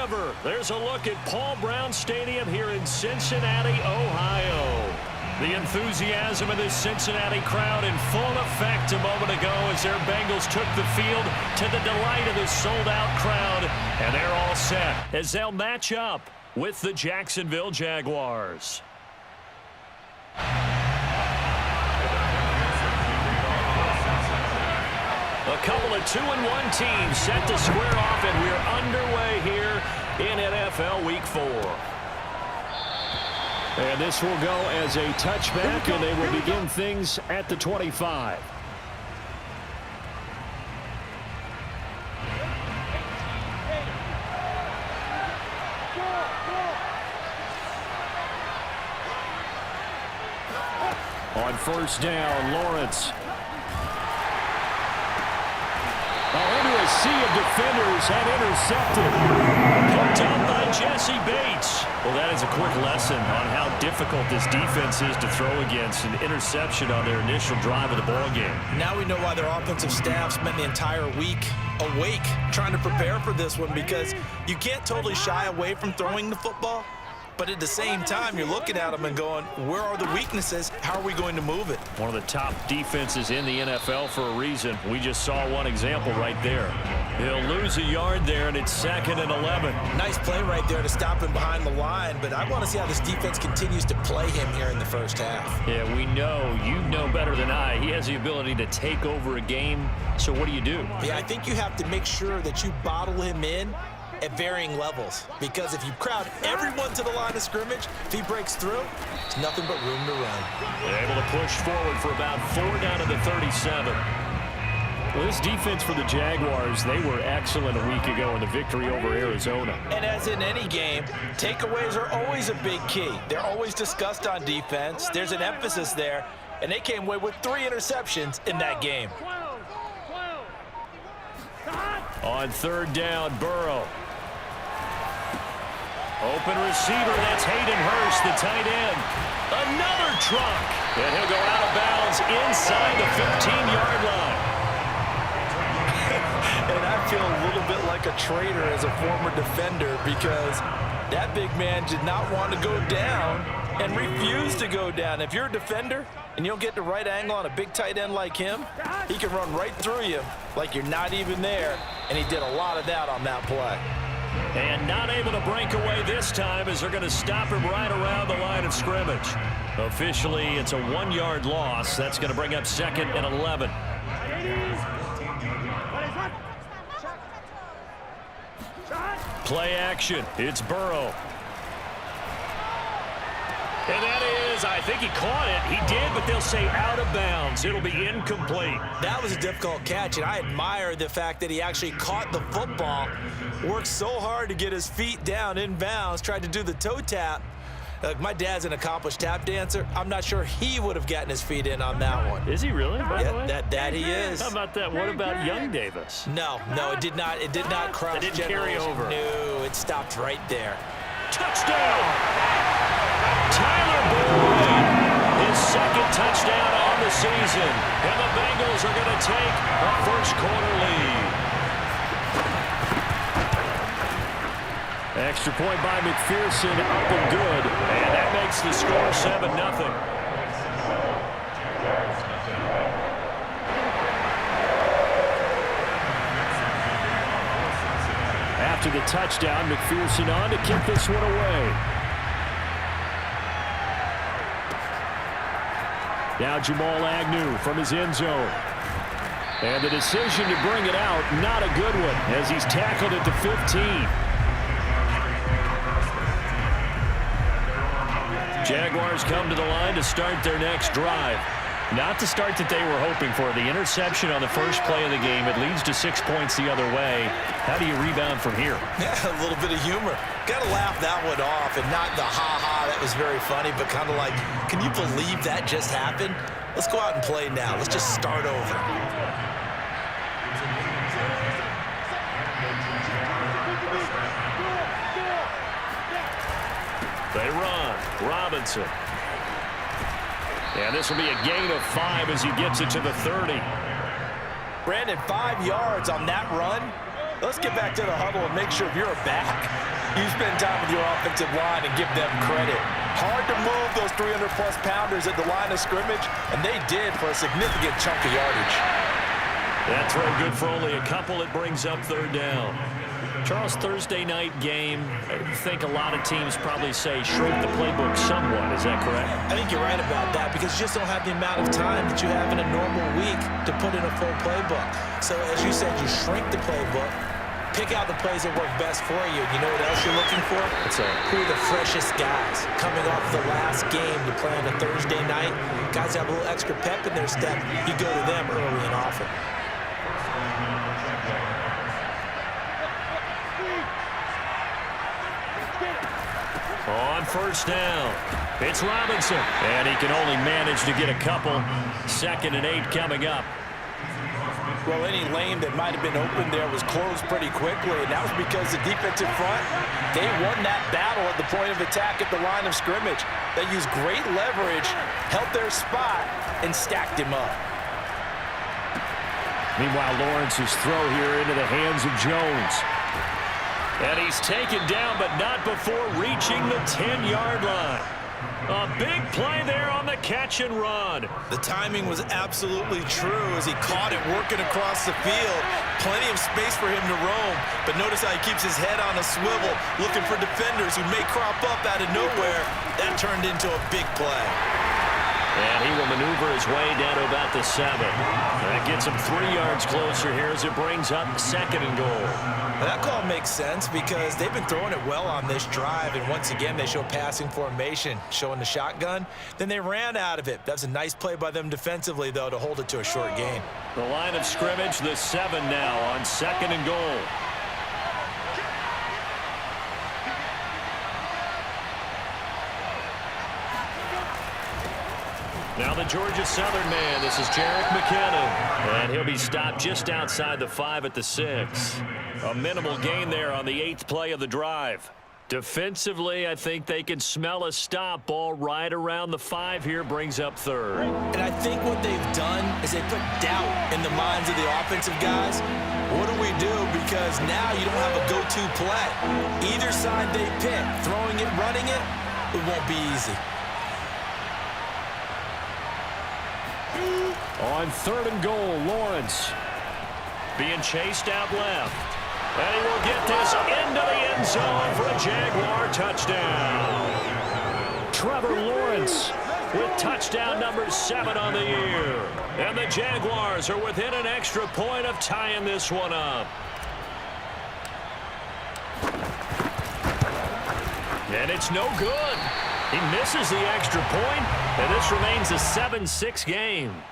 cover. There's a look at Paul Brown Stadium here in Cincinnati, Ohio. The enthusiasm of this Cincinnati crowd in full effect a moment ago as their Bengals took the field to the delight of this sold-out crowd. And they're all set as they'll match up with the Jacksonville Jaguars. A couple of 2-1 teams set to square off, and we're underway here in NFL Week 4. And this will go as a touchback, and they will begin things at the 25. On first down, Lawrence. Into a sea of defenders and intercepted. Picked up by Jesse Bates. Well, that is a quick lesson on how difficult this defense is to throw against. An interception on their initial drive of the ballgame. Now we know why their offensive staff spent the entire week awake trying to prepare for this one, because you can't totally shy away from throwing the football. But at the same time, you're looking at them and going, where are the weaknesses? How are we going to move it? One of the top defenses in the NFL for a reason. We just saw one example right there. He'll lose a yard there, and it's 2nd and 11. Nice play right there to stop him behind the line, but I want to see how this defense continues to play him here in the first half. Yeah, we know, you know better than I, he has the ability to take over a game. So what do you do? Yeah, I think you have to make sure that you bottle him in at varying levels, because if you crowd everyone to the line of scrimmage, if he breaks through, it's nothing but room to run. They're able to push forward for about 4 down to the 37. Well, this defense for the Jaguars, they were excellent a week ago in the victory over Arizona. And as in any game, takeaways are always a big key. They're always discussed on defense. There's an emphasis there, and they came away with 3 interceptions in that game. On third down, Burrow. Open receiver, that's Hayden Hurst, the tight end. Another truck, and he'll go out of bounds inside the 15-yard line. And I feel a little bit like a traitor as a former defender, because that big man did not want to go down and refused to go down. If you're a defender and you don't get the right angle on a big tight end like him, he can run right through you like you're not even there, and he did a lot of that on that play. And not able to break away this time as they're going to stop him right around the line of scrimmage. Officially, it's a 1-yard loss. That's going to bring up 2nd and 11. Play action. It's Burrow. And that is, I think he caught it. He did, but they'll say out of bounds. It'll be incomplete. That was a difficult catch, and I admire the fact that he actually caught the football, worked so hard to get his feet down in bounds, tried to do the toe tap. Like, my dad's an accomplished tap dancer. I'm not sure he would have gotten his feet in on that one. Is he really, by the way? That he is. How about that? What about young Davis? No, it did not cross. It didn't carry over. No, it stopped right there. Touchdown! Tyler Boyd, his 2nd touchdown on the season. And the Bengals are going to take a first-quarter lead. Extra point by McPherson, up and good. And that makes the score 7-0. After the touchdown, McPherson on to kick this one away. Now Jamal Agnew from his end zone. And the decision to bring it out, not a good one, as he's tackled at the 15. Jaguars come to the line to start their next drive. Not the start that they were hoping for. The interception on the first play of the game, it leads to 6 points the other way. How do you rebound from here? Yeah, a little bit of humor. Got to laugh that one off, and not the ha-ha, that was very funny, but kind of like, can you believe that just happened? Let's go out and play now. Let's just start over. They run. Robinson. And this will be a gain of 5 as he gets it to the 30. Brandon, 5 yards on that run. Let's get back to the huddle and make sure you're back. You spend time with your offensive line and give them credit. Hard to move those 300-plus pounders at the line of scrimmage, and they did for a significant chunk of yardage. That throw good for only a couple. It brings up third down. Charles, Thursday night game, I think a lot of teams probably say shrink the playbook somewhat. Is that correct? I think you're right about that because you just don't have the amount of time that you have in a normal week to put in a full playbook. So as you said, you shrink the playbook, pick out the plays that work best for you. You know what else you're looking for? Who are the freshest guys coming off the last game to play on a Thursday night? Guys have a little extra pep in their step. You go to them early and often. On first down, it's Robinson, and he can only manage to get a couple. 2nd and 8 coming up. Well, any lane that might have been open there was closed pretty quickly, and that was because the defensive front, they won that battle at the point of attack at the line of scrimmage. They used great leverage, held their spot, and stacked him up. Meanwhile, Lawrence's throw here into the hands of Jones. And he's taken down, but not before reaching the 10-yard line. A big play there on the catch and run. The timing was absolutely true as he caught it working across the field. Plenty of space for him to roam, but notice how he keeps his head on a swivel, looking for defenders who may crop up out of nowhere. That turned into a big play. And he will maneuver his way down to about the 7. That gets him 3 yards closer here as it brings up 2nd and goal. Now that call makes sense because they've been throwing it well on this drive, and once again they show passing formation, showing the shotgun. Then they ran out of it. That's a nice play by them defensively, though, to hold it to a short gain. The line of scrimmage, the 7 now on 2nd and goal. Now the Georgia Southern man, this is Jerick McKinnon, and he'll be stopped just outside the 5 at the 6. A minimal gain there on the 8th play of the drive. Defensively, I think they can smell a stop. Ball right around the 5 here, brings up 3rd. And I think what they've done is they put doubt in the minds of the offensive guys. What do we do? Because now you don't have a go-to play. Either side they pick, throwing it, running it, it won't be easy. On 3rd and goal, Lawrence being chased out left. And he will get this into the end zone for a Jaguar touchdown. Trevor Lawrence with touchdown number 7 on the year. And the Jaguars are within an extra point of tying this one up. And it's no good. He misses the extra point, and this remains a 7-6 game.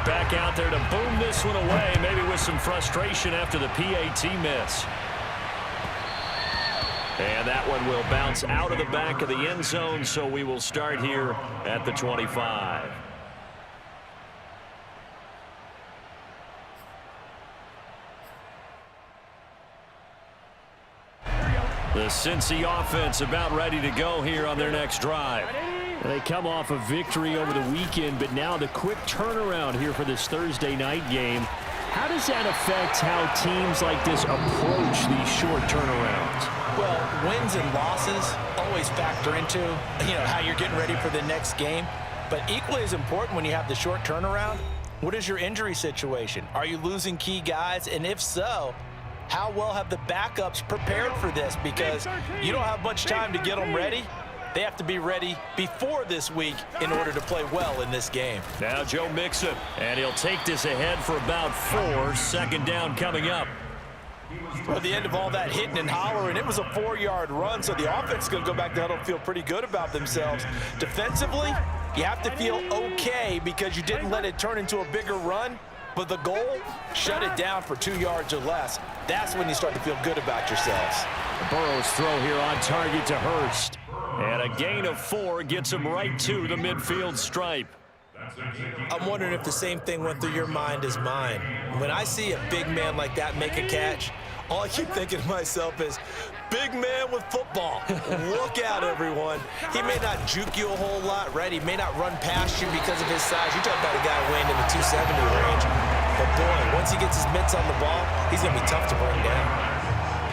Back out there to boom this one away, maybe with some frustration after the PAT miss. And that one will bounce out of the back of the end zone, so we will start here at the 25. The Cincy offense about ready to go here on their next drive. They come off a victory over the weekend, but now the quick turnaround here for this Thursday night game. How does that affect how teams like this approach these short turnarounds? Well, wins and losses always factor into, how you're getting ready for the next game. But equally as important when you have the short turnaround, what is your injury situation? Are you losing key guys? And if so, how well have the backups prepared for this? Because you don't have much time to get them ready. They have to be ready before this week in order to play well in this game. Now Joe Mixon, and he'll take this ahead for about 4. 2nd down coming up. Well, at the end of all that hitting and hollering, it was a 4-yard run, so the offense is going to go back to huddle and feel pretty good about themselves. Defensively, you have to feel okay because you didn't let it turn into a bigger run. But the goal, shut it down for 2 yards or less. That's when you start to feel good about yourselves. Burrow's throw here on target to Hurst. And a gain of 4 gets him right to the midfield stripe. I'm wondering if the same thing went through your mind as mine. When I see a big man like that make a catch, all I keep thinking to myself is, big man with football. Look out, everyone. He may not juke you a whole lot, right? He may not run past you because of his size. You're talking about a guy weighing in the 270 range. But, boy, once he gets his mitts on the ball, he's going to be tough to bring down.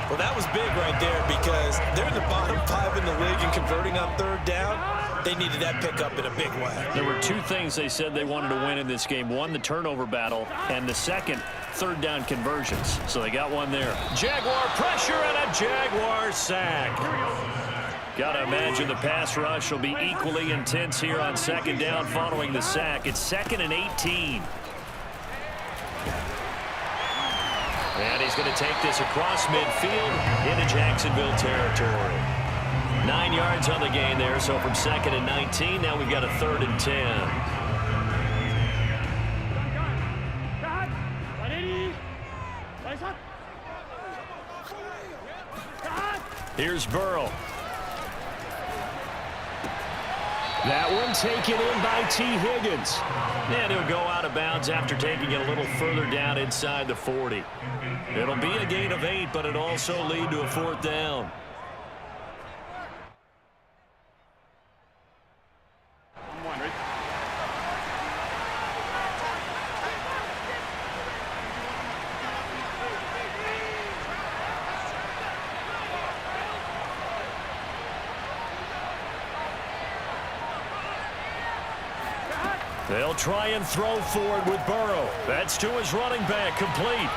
Well, that was big right there because they're in the bottom 5 in the league and converting on third down. They needed that pickup in a big way. There were two things they said they wanted to win in this game. One, the turnover battle, and the second, third down conversions. So they got one there. Jaguar pressure and a Jaguar sack. Got to imagine the pass rush will be equally intense here on second down following the sack. It's 2nd and 18. And he's going to take this across midfield into Jacksonville territory. 9 yards on the gain there, so from 2nd and 19, now we've got a 3rd and 10. Here's Burrow. That one taken in by T. Higgins. And he'll go out of bounds after taking it a little further down inside the 40. It'll be a gain of 8, but it'll also lead to a 4th down. They'll try and throw forward with Burrow. That's to his running back, complete.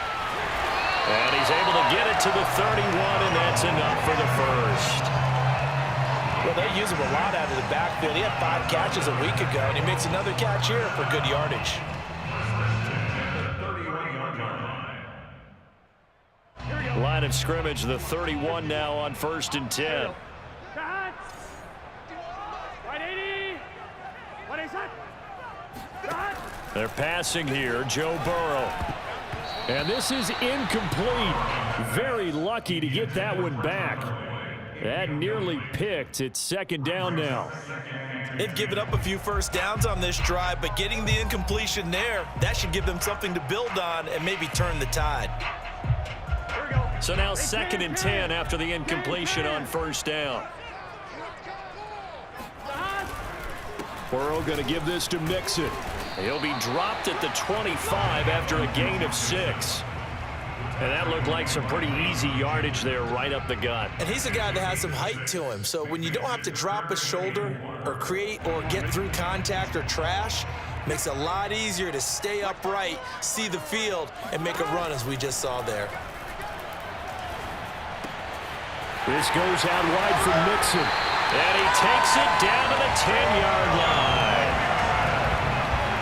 And he's able to get it to the 31, and that's enough for the first. Well, they use him a lot out of the backfield. He had 5 catches a week ago, and he makes another catch here for good yardage. Line of scrimmage, the 31 now on 1st and 10. They're passing here, Joe Burrow. And this is incomplete. Very lucky to get that one back. That nearly picked. It's 2nd down now. They've given up a few first downs on this drive, but getting the incompletion there, that should give them something to build on and maybe turn the tide. So now 2nd and 10 after the incompletion on 1st down. Burrow going to give this to Mixon. He'll be dropped at the 25 after a gain of 6. And that looked like some pretty easy yardage there right up the gut. And he's a guy that has some height to him. So when you don't have to drop a shoulder or create or get through contact or trash, makes it a lot easier to stay upright, see the field, and make a run as we just saw there. This goes out wide for Mixon. And he takes it down to the 10-yard line.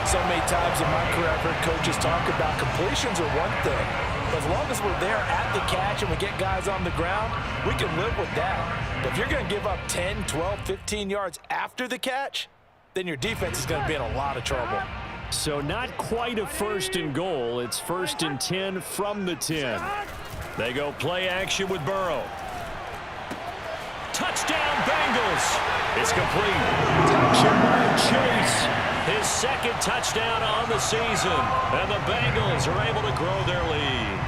So many times in my career, I've heard coaches talk about completions are one thing. But as long as we're there at the catch and we get guys on the ground, we can live with that. But if you're going to give up 10, 12, 15 yards after the catch, then your defense is going to be in a lot of trouble. So not quite a 1st and goal. It's 1st and 10 from the 10. They go play action with Burrow. Touchdown, Bengals. It's complete. Jamar Chase. His 2nd touchdown on the season. And the Bengals are able to grow their lead.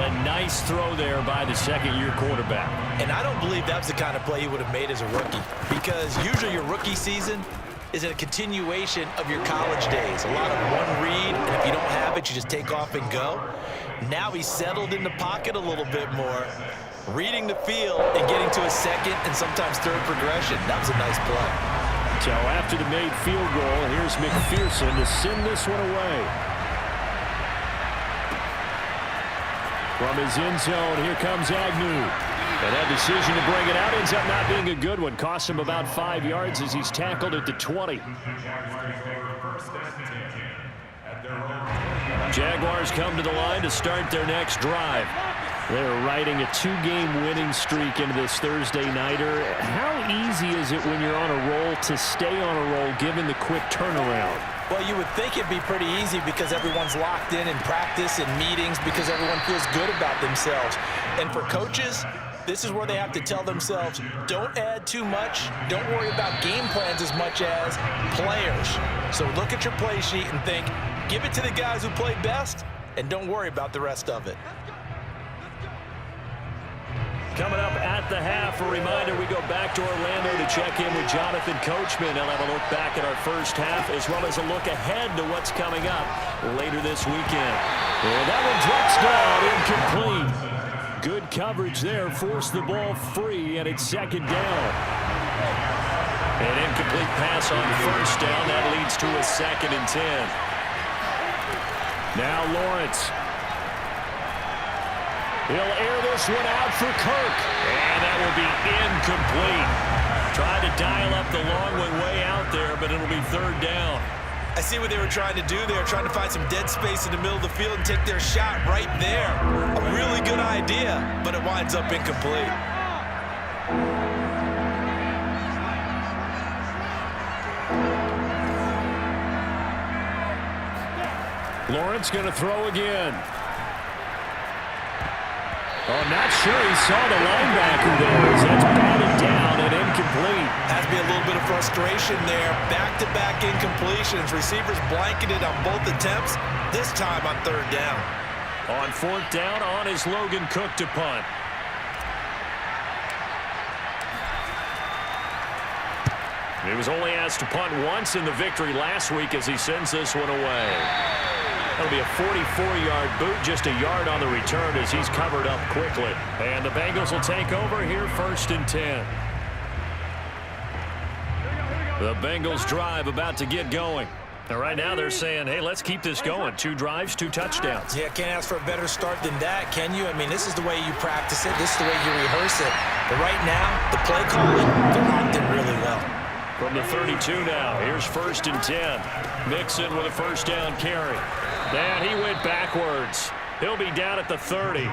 A nice throw there by the 2nd-year quarterback. And I don't believe that's the kind of play he would have made as a rookie. Because usually your rookie season is a continuation of your college days. A lot of one read, and if you don't have it, you just take off and go. Now he's settled in the pocket a little bit more, reading the field and getting to a 2nd and sometimes 3rd progression. That was a nice play. So after the made field goal, here's McPherson to send this one away. From his end zone, here comes Agnew. And that decision to bring it out ends up not being a good one. Costs him about 5 yards as he's tackled at the 20. Jaguars come to the line to start their next drive. They're riding a 2-game winning streak into this Thursday nighter. How easy is it when you're on a roll to stay on a roll given the quick turnaround? Well, you would think it'd be pretty easy because everyone's locked in practice and meetings because everyone feels good about themselves. And for coaches, this is where they have to tell themselves, don't add too much. Don't worry about game plans as much as players. So look at your play sheet and think, give it to the guys who play best, and don't worry about the rest of it. Coming up at the half, a reminder, we go back to Orlando to check in with Jonathan Coachman. He'll have a look back at our first half as well as a look ahead to what's coming up later this weekend. And that one drops down, incomplete. Good coverage there, forced the ball free, and it's second down. An incomplete pass on first down. That leads to a 2nd and 10. Now Lawrence. He'll air this one out for Kirk. And that will be incomplete. Tried to dial up the long one way out there, but it'll be 3rd down. I see what they were trying to do there, trying to find some dead space in the middle of the field and take their shot right there. A really good idea, but it winds up incomplete. Lawrence going to throw again. Oh, not sure he saw the linebacker there as that's batted down and incomplete. Has to be a little bit of frustration there. Back-to-back incompletions. Receivers blanketed on both attempts, this time on 3rd down. On 4th down, on is Logan Cook to punt. He was only asked to punt once in the victory last week as he sends this one away. That'll be a 44-yard boot, just a yard on the return as he's covered up quickly. And the Bengals will take over here, 1st and 10. The Bengals drive about to get going. And right now they're saying, hey, let's keep this going. 2 drives, 2 touchdowns. Yeah, can't ask for a better start than that, can you? I mean, this is the way you practice it. This is the way you rehearse it. But right now, the play calling, they're locked in really well. From the 32 now, here's 1st and 10. Mixon with a 1st down carry. And he went backwards. He'll be down at the 30.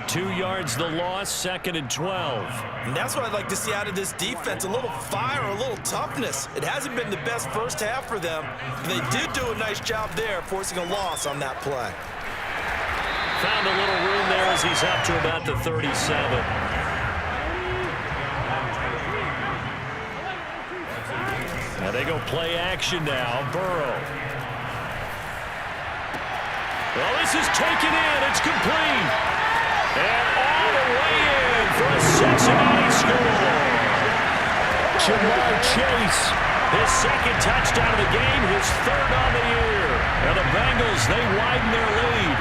2 yards the loss, 2nd and 12. And that's what I'd like to see out of this defense, a little fire, a little toughness. It hasn't been the best first half for them, but they did do a nice job there, forcing a loss on that play. Found a little room there as he's up to about the 37. Now they go play action now. Burrow. Well, this is taken in. It's complete. And all the way in for a Cincinnati score. Jamar Chase, his 2nd touchdown of the game, his 3rd on the year. And the Bengals, they widen their lead.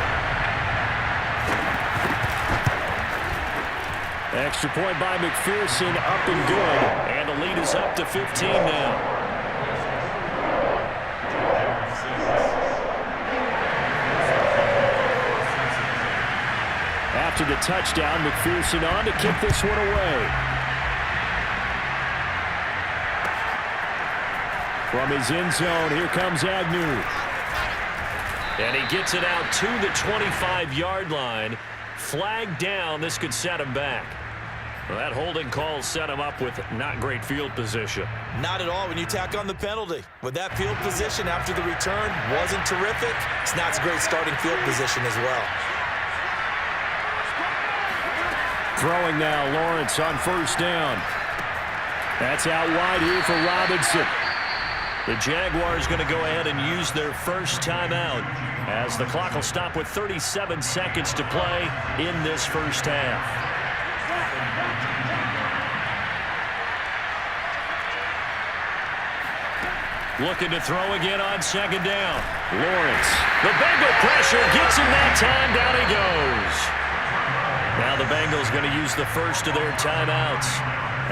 Extra point by McPherson, up and good. And the lead is up to 15 now. After the touchdown, McPherson on to kick this one away. From his end zone, here comes Agnew. And he gets it out to the 25-yard line. Flag down, this could set him back. Well, that holding call set him up with not great field position. Not at all when you tack on the penalty. With that field position after the return wasn't terrific, it's not a great starting field position as well. Throwing now, Lawrence on 1st down. That's out wide here for Robinson. The Jaguars going to go ahead and use their first timeout as the clock will stop with 37 seconds to play in this first half. Looking to throw again on 2nd down. Lawrence. The Bengal pressure gets him that time. Down he goes. Now the Bengals going to use the first of their timeouts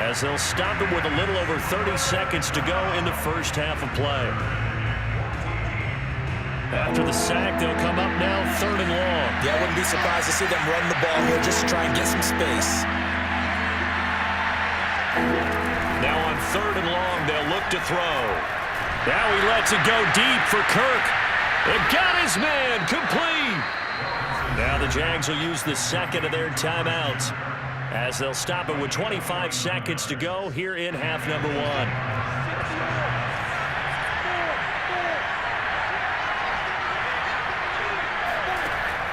as they'll stop him with a little over 30 seconds to go in the first half of play. After the sack, they'll come up now 3rd and long. Yeah, I wouldn't be surprised to see them run the ball here just to try and get some space. Now on 3rd and long, they'll look to throw. Now he lets it go deep for Kirk. It got his man complete. Now the Jags will use the 2nd of their timeouts as they'll stop it with 25 seconds to go here in half number 1.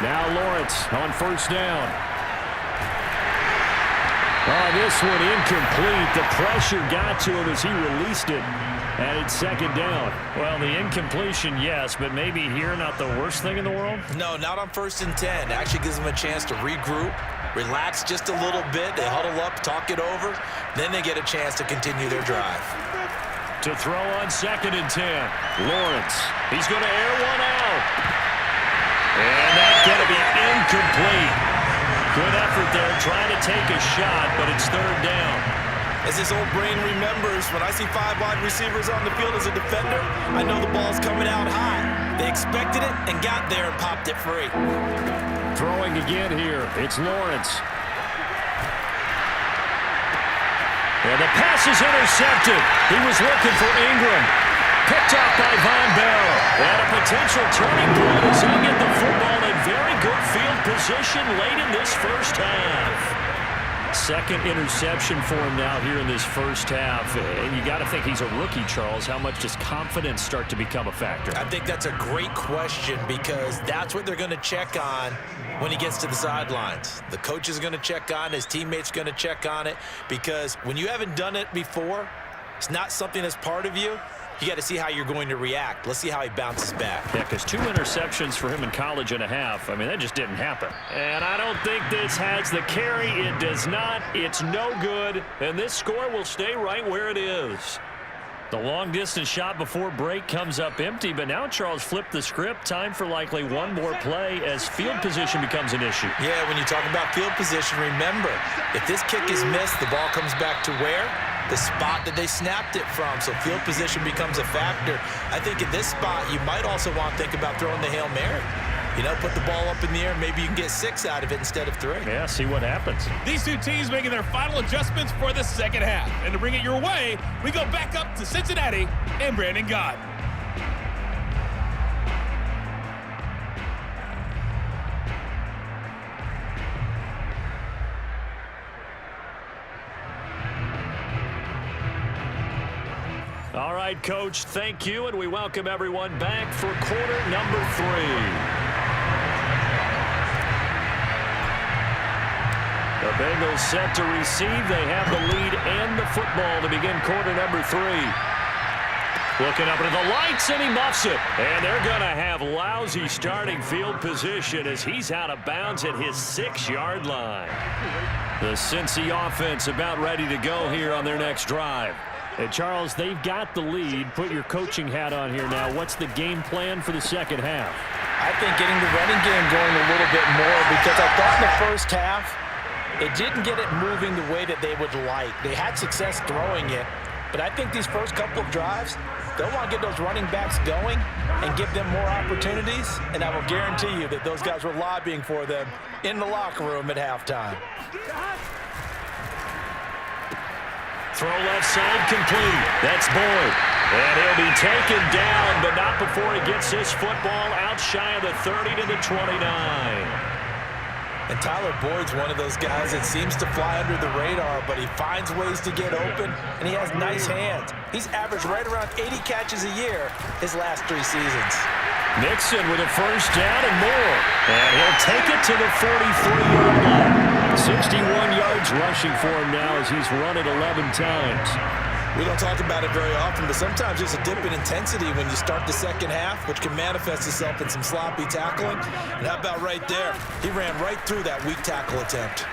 Now Lawrence on 1st down. Oh, this one incomplete. The pressure got to him as he released it. And it's second down. Well, the incompletion, yes, but maybe here not the worst thing in the world? No, not on 1st and 10. Actually gives them a chance to regroup, relax just a little bit. They huddle up, talk it over. Then they get a chance to continue their drive. To throw on 2nd and 10. Lawrence. He's going to air one out. And that's going to be incomplete. Good effort there trying to take a shot, but it's 3rd down. As his old brain remembers, when I see 5 wide receivers on the field as a defender, I know the ball's coming out high. They expected it and got there and popped it free. Throwing again here. It's Lawrence. And the pass is intercepted. He was looking for Ingram. Picked off by Von Bell. And a potential turning point as he'll get the football in very good field position late in this first half. Second interception for him now here in this first half. And you got to think he's a rookie, Charles. How much does confidence start to become a factor? I think that's a great question because that's what they're going to check on when he gets to the sidelines. The coach is going to check on it. His teammates going to check on it because when you haven't done it before, it's not something that's part of you. You got to see how you're going to react. Let's see how he bounces back. Yeah, because 2 interceptions for him in college and a half. I mean, that just didn't happen. And I don't think this has the carry. It does not. It's no good. And this score will stay right where it is. The long-distance shot before break comes up empty, but now Charles flipped the script. Time for likely one more play as field position becomes an issue. Yeah, when you talk about field position, remember, if this kick is missed, the ball comes back to where? The spot that they snapped it from. So field position becomes a factor. I think at this spot, you might also want to think about throwing the Hail Mary. You know, put the ball up in the air. Maybe you can get 6 out of it instead of 3. Yeah, see what happens. These two teams making their final adjustments for the second half. And to bring it your way, we go back up to Cincinnati and Brandon Gott. All right, Coach, thank you, and we welcome everyone back for quarter number 3. The Bengals set to receive. They have the lead and the football to begin quarter number 3. Looking up into the lights, and he muffs it. And they're going to have lousy starting field position as he's out of bounds at his 6-yard line. The Cincy offense about ready to go here on their next drive. And Charles, they've got the lead. Put your coaching hat on here now. What's the game plan for the second half? I think getting the running game going a little bit more because I thought in the first half, it didn't get it moving the way that they would like. They had success throwing it, but I think these first couple of drives, they'll want to get those running backs going and give them more opportunities, and I will guarantee you that those guys were lobbying for them in the locker room at halftime. Throw left side complete. That's Boyd. And he'll be taken down, but not before he gets his football out shy of the 30 to the 29. And Tyler Boyd's one of those guys that seems to fly under the radar, but he finds ways to get open, and he has nice hands. He's averaged right around 80 catches a year his last 3 seasons. Mixon with a first down and more. And he'll take it to the 43-yard line. 61 yards rushing for him now as he's run it 11 times. We don't talk about it very often, but sometimes there's a dip in intensity when you start the second half, which can manifest itself in some sloppy tackling. And how about right there? He ran right through that weak tackle attempt.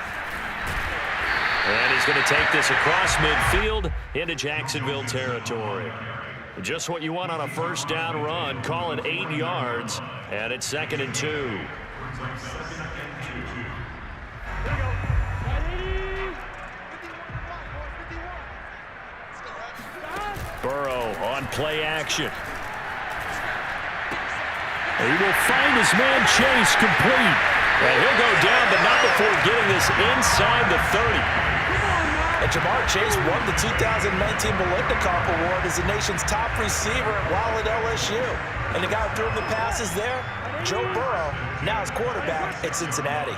And he's going to take this across midfield into Jacksonville territory. Just what you want on a first down run. Call it 8 yards, and it's 2nd and 2. Burrow on play action. He will find his man Chase complete. And he'll go down, but not before getting this inside the 30. And Jamar Chase won the 2019 Biletnikoff Award as the nation's top receiver while at LSU. And the guy who threw him the passes there, Joe Burrow, now his quarterback at Cincinnati.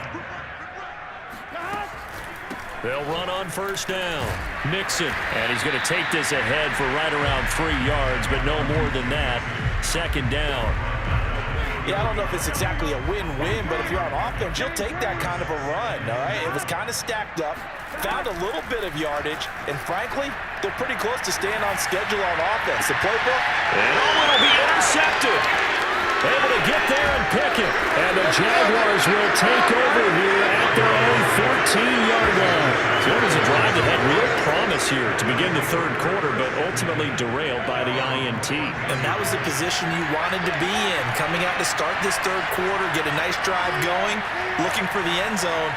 They'll run on first down. Mixon, and he's going to take this ahead for right around 3 yards, but no more than that. 2nd down. Yeah, I don't know if it's exactly a win-win, but if you're on offense, you'll take that kind of a run, all right? It was kind of stacked up, found a little bit of yardage, and frankly, they're pretty close to staying on schedule on offense. The playbook, and it'll be intercepted. Able to get there and pick it. And the Jaguars will take over here at their own 14-yard line. So it was a drive that had real promise here to begin the third quarter, but ultimately derailed by the INT. and that was the position you wanted to be in. Coming out to start this third quarter, get a nice drive going, looking for the end zone.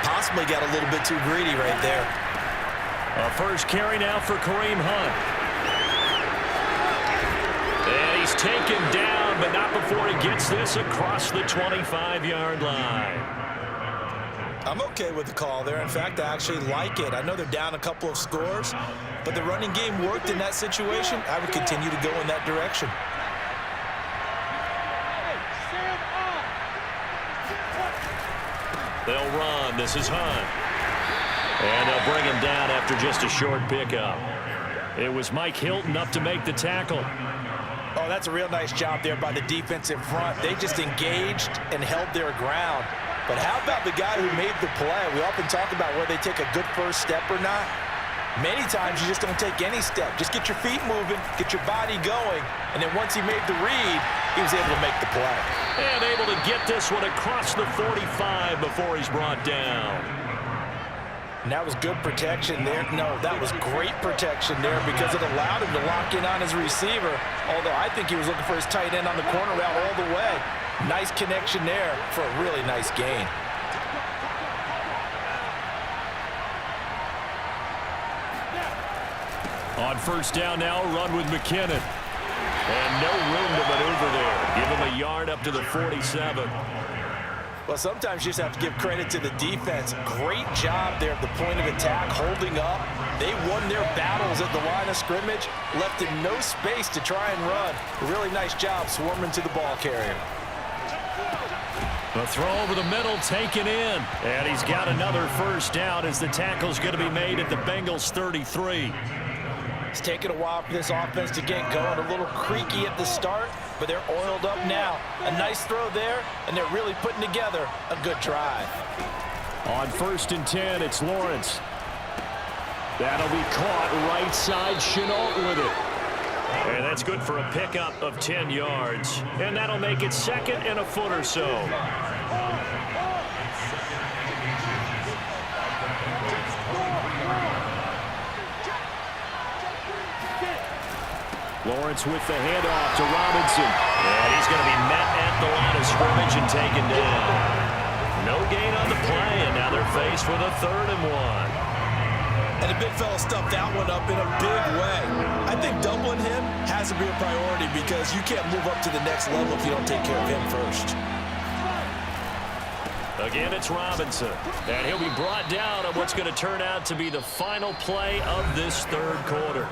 Possibly got a little bit too greedy right there. A first carry now for Kareem Hunt. And he's taken down, but not before he gets this across the 25-yard line. I'm okay with the call there. In fact, I actually like it. I know they're down a couple of scores, but the running game worked in that situation. I would continue to go in that direction. They'll run. This is Hunt. And they'll bring him down after just a short pickup. It was Mike Hilton up to make the tackle. Oh, that's a real nice job there by the defensive front. They just engaged and held their ground. But how about the guy who made the play? We often talk about whether they take a good first step or not. Many times you just don't take any step. Just get your feet moving, get your body going, and then once he made the read, he was able to make the play. And able to get this one across the 45 before he's brought down. And that was good protection there. No, that was great protection there because it allowed him to lock in on his receiver, although I think he was looking for his tight end on the corner route all the way. Nice connection there for a really nice gain. On first down now, run with McKinnon. And no room to maneuver there. Give him a yard up to the 47. Well, sometimes you just have to give credit to the defense. Great job there at the point of attack, holding up. They won their battles at the line of scrimmage, left him no space to try and run. A really nice job swarming to the ball carrier. The throw over the middle taken in. And he's got another first down as the tackle's going to be made at the Bengals 33. It's taken a while for this offense to get going. A little creaky at the start, but they're oiled up now. A nice throw there, and they're really putting together a good drive. On first and 10, it's Lawrence. That'll be caught right side. Chenault with it. And that's good for a pickup of 10 yards. And that'll make it second and a foot or so. Lawrence with the handoff to Robinson. And he's going to be met at the line of scrimmage and taken down. No gain on the play, and now they're faced with a 3rd and 1. And the big fella stuffed that one up in a big way. I think doubling him has to be a priority because you can't move up to the next level if you don't take care of him first. Again, it's Robinson. And he'll be brought down on what's going to turn out to be the final play of this third quarter.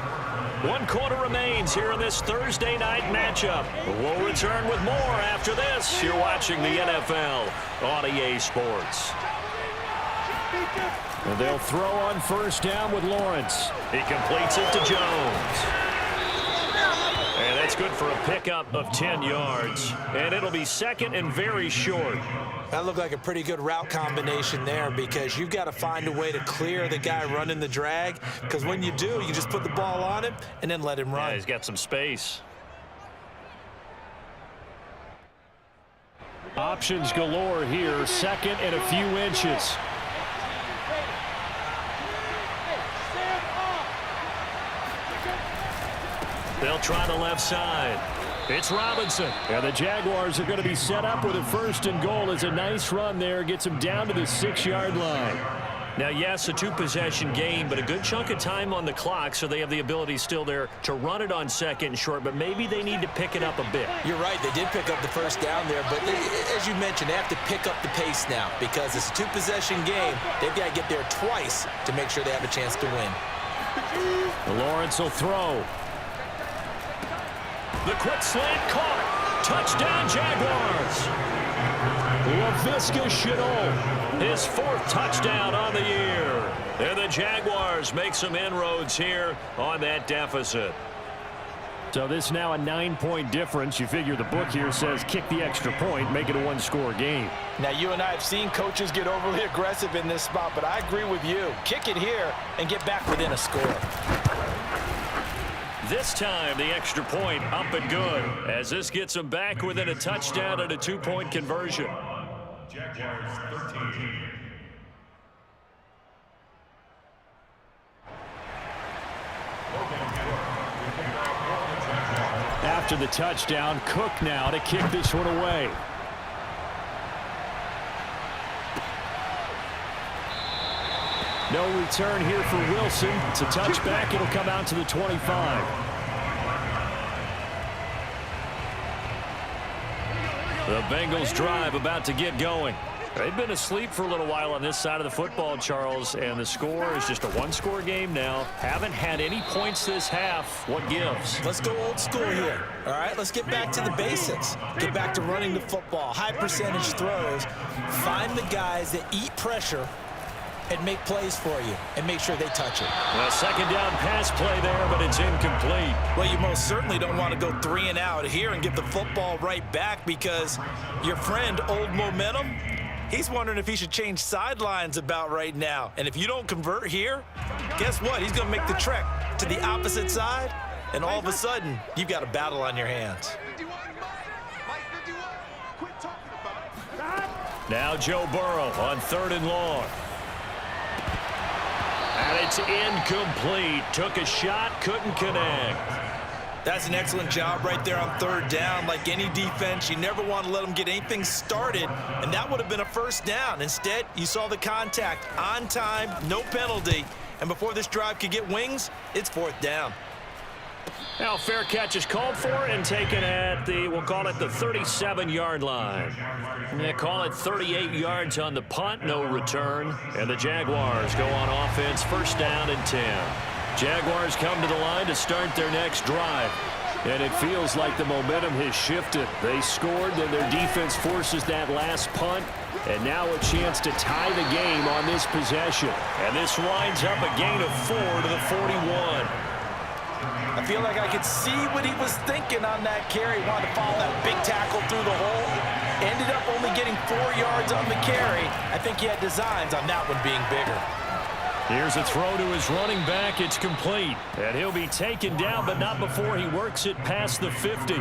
1 quarter remains here in this Thursday night matchup. We'll return with more after this. You're watching the NFL on EA Sports. And they'll throw on first down with Lawrence. He completes it to Jones. And that's good for a pickup of 10 yards. And it'll be second and very short. That looked like a pretty good route combination there because you've got to find a way to clear the guy running the drag, because when you do, you just put the ball on him and then let him run. Yeah, he's got some space. Options galore here, second and a few inches. They'll try the left side. It's Robinson. And the Jaguars are going to be set up with a 1st and goal. It's a nice run there. Gets him down to the 6-yard line. Now, yes, a 2-possession game, but a good chunk of time on the clock, so they have the ability still there to run it on 2nd and short, but maybe they need to pick it up a bit. You're right. They did pick up the first down there, but as you mentioned, they have to pick up the pace now because it's a 2-possession game. They've got to get there twice to make sure they have a chance to win. Lawrence will throw. The quick slant caught. Touchdown, Jaguars. Laviska Shenault, his 4th touchdown on the year. And the Jaguars make some inroads here on that deficit. So this now a 9-point difference. You figure the book here says kick the extra point, make it a one-score game. Now, you and I have seen coaches get overly aggressive in this spot, but I agree with you. Kick it here and get back within a score. This time, the extra point up and good, as this gets them back within a touchdown and a 2-point conversion. Jaguars 13. After the touchdown, Cook now to kick this one away. No return here for Wilson. It's a touchback. It'll come out to the 25. The Bengals drive about to get going. They've been asleep for a little while on this side of the football, Charles, and the score is just a one-score game now. Haven't had any points this half. What gives? Let's go old school here. All right, let's get back to the basics. Get back to running the football, high percentage throws. Find the guys that eat pressure and make plays for you and make sure they touch it. A second down pass play there, but it's incomplete. Well, you most certainly don't want to go 3 and out here and give the football right back, because your friend, Old Momentum, he's wondering if he should change sidelines about right now. And if you don't convert here, guess what? He's going to make the trek to the opposite side, and all of a sudden, you've got a battle on your hands. Now Joe Burrow on 3rd and long. And it's incomplete. Took a shot, couldn't connect. That's an excellent job right there on 3rd down. Like any defense, you never want to let them get anything started, and that would have been a 1st down. Instead, you saw the contact on time, no penalty, and before this drive could get wings, it's 4th down. Now fair catch is called for and taken at the, we'll call it the 37-yard line. They call it 38 yards on the punt, no return, and the Jaguars go on offense, 1st down and 10. Jaguars come to the line to start their next drive. And it feels like the momentum has shifted. They scored, then their defense forces that last punt. And now a chance to tie the game on this possession. And this winds up a gain of 4 to the 41. I feel like I could see what he was thinking on that carry. Wanted to follow that big tackle through the hole. Ended up only getting 4 yards on the carry. I think he had designs on that one being bigger. Here's a throw to his running back. It's complete. And he'll be taken down, but not before he works it past the 50.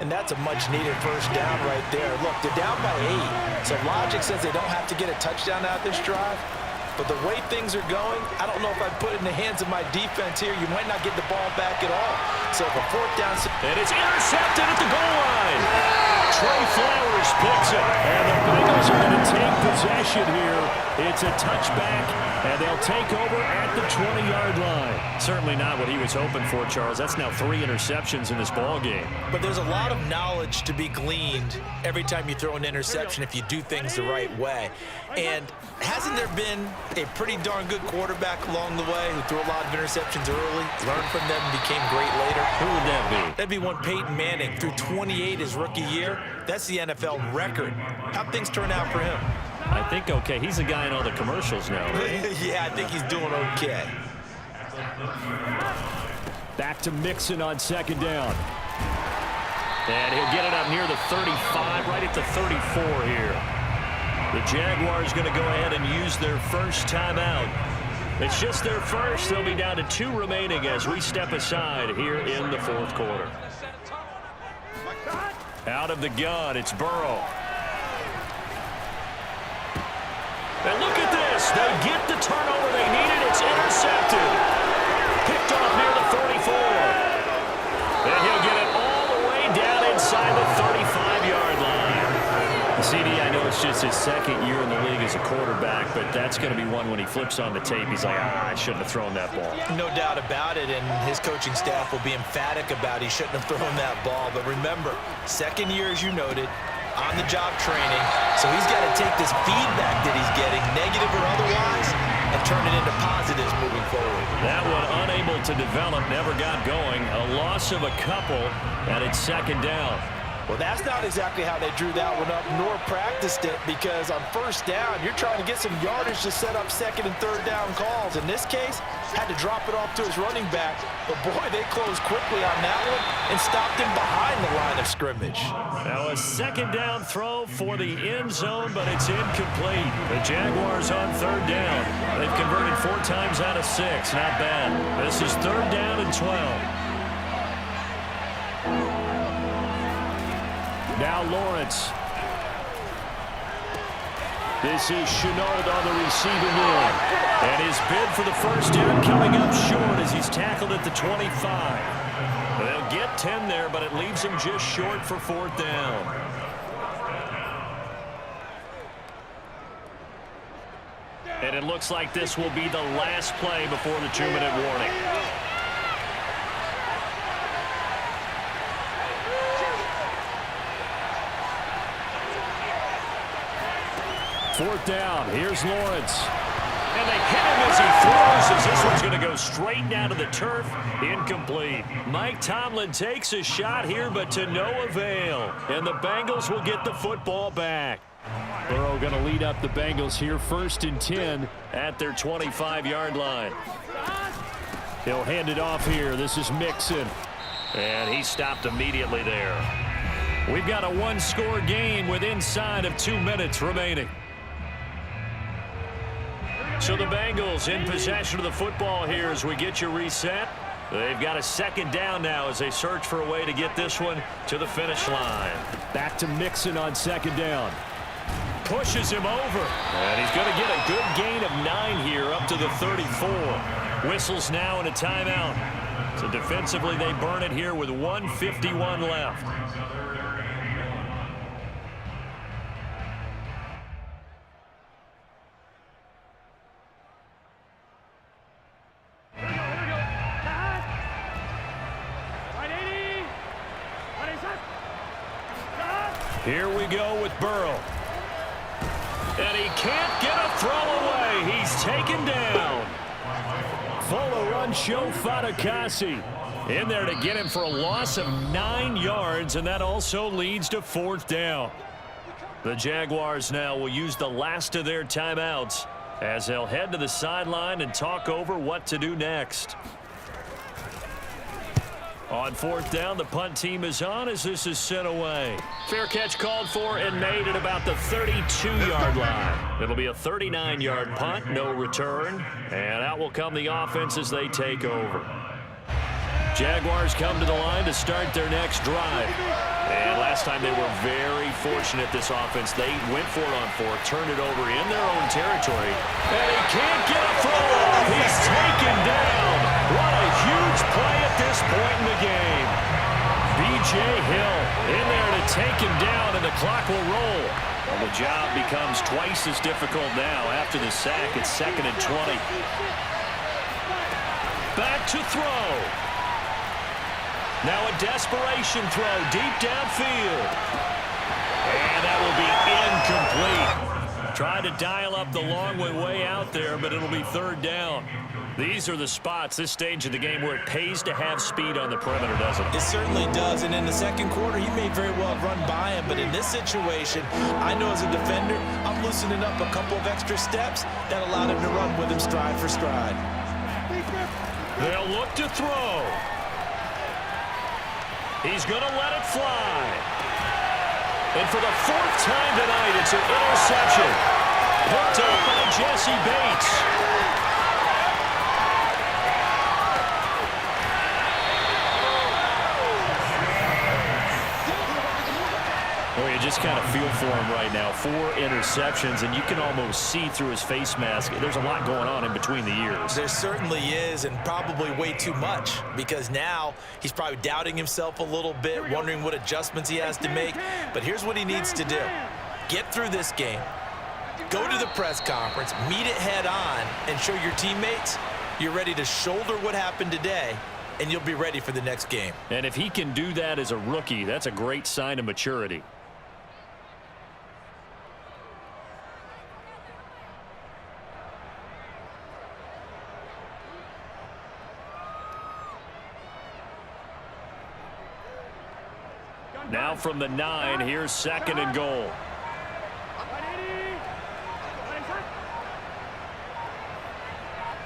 And that's a much-needed 1st down right there. Look, they're down by 8. So logic says they don't have to get a touchdown out of this drive. But the way things are going, I don't know if I'd put it in the hands of my defense here. You might not get the ball back at all. So if a 4th down... And it's intercepted at the goal line. Trey Flowers picks it. And the Bengals are going to take possession here. It's a touchback, and they'll take over at the 20-yard line. Certainly not what he was hoping for, Charles. That's now 3 interceptions in this ball game. But there's a lot of knowledge to be gleaned every time you throw an interception if you do things the right way. And hasn't there been a pretty darn good quarterback along the way who threw a lot of interceptions early, learned from them, and became great later? Who would that be? That'd be one Peyton Manning. Threw 28 his rookie year. That's the NFL record. How'd things turn out for him? I think okay. He's the guy in all the commercials now, right? Yeah, I think he's doing okay. Back to Mixon on 2nd down. And he'll get it up near the 35, right at the 34 here. The Jaguars going to go ahead and use their first timeout. It's just their first. They'll be down to 2 remaining as we step aside here in the 4th quarter. Out of the gun, it's Burrow. And look at this. They get the turnover they needed. It's intercepted. Picked off near the 44. And he'll get it all the way down inside the 35-yard line. CD, I know it's just his 2nd year in the league as a quarterback, but that's going to be one when he flips on the tape. He's like, I shouldn't have thrown that ball. No doubt about it, and his coaching staff will be emphatic about he shouldn't have thrown that ball. But remember, 2nd year, as you noted, on-the-job training, so he's got to take this feedback that he's getting, negative or otherwise, and turn it into positives moving forward. That one unable to develop, never got going. A loss of a couple, and it's 2nd down. Well, that's not exactly how they drew that one up, nor practiced it, because on first down, you're trying to get some yardage to set up second and third down calls. In this case, had to drop it off to his running back. But, boy, they closed quickly on that one and stopped him behind the line of scrimmage. Now a second down throw for the end zone, but it's incomplete. The Jaguars on third down. They've converted 4 times out of 6. Not bad. This is third down and 12. Now Lawrence. This is Chenault on the receiving end. And his bid for the first down coming up short as he's tackled at the 25. They'll get 10 there, but it leaves him just short for fourth down. And it looks like this will be the last play before the 2-minute warning. Fourth down. Here's Lawrence. And they hit him as he throws, as this one's going to go straight down to the turf. Incomplete. Mike Tomlin takes a shot here, but to no avail. And the Bengals will get the football back. Burrow going to lead up the Bengals here, 1st and 10 at their 25-yard line. He'll hand it off here. This is Mixon. And he stopped immediately there. We've got a 1-score game with inside of 2 minutes remaining. So the Bengals in possession of the football here as we get you reset. They've got a second down now as they search for a way to get this one to the finish line. Back to Mixon on second down. Pushes him over. And he's going to get a good gain of 9 here up to the 34. Whistles now and a timeout. So defensively they burn it here with 1:51 left. Here we go with Burrow. And he can't get a throw away. He's taken down. Fuller run show Fatukasi in there to get him for a loss of 9 yards, and that also leads to fourth down. The Jaguars now will use the last of their timeouts as they'll head to the sideline and talk over what to do next. On fourth down, the punt team is on as this is sent away. Fair catch called for and made at about the 32-yard line. It'll be a 39-yard punt, no return. And out will come the offense as they take over. Jaguars come to the line to start their next drive. And last time they were very fortunate, this offense. They went for it on fourth, turned it over in their own territory. And he can't get a throw off. He's taken down. What a huge play at this point in the game. B.J. Hill in there to take him down, and the clock will roll. Well, the job becomes twice as difficult now after the sack. It's 2nd and 20. Back to throw. Now a desperation throw deep downfield. And that will be incomplete. Tried to dial up the long way out there, but it'll be third down. These are the spots, this stage of the game, where it pays to have speed on the perimeter, doesn't it? It certainly does, and in the second quarter, he may very well have run by him, but in this situation, I know as a defender, I'm loosening up a couple of extra steps that allowed him to run with him stride for stride. They'll look to throw. He's going to let it fly. And for the 4th time tonight, it's an interception. Picked up by Jesse Bates. Well, you just kind of feel for him right now. 4 interceptions, and you can almost see through his face mask. There's a lot going on in between the ears. There certainly is, and probably way too much, because now he's probably doubting himself a little bit, wondering what adjustments he has to make. But here's what he needs to do. Get through this game. Go to the press conference, meet it head on, and show your teammates you're ready to shoulder what happened today, and you'll be ready for the next game. And if he can do that as a rookie, that's a great sign of maturity. Now from the 9, here's 2nd and goal.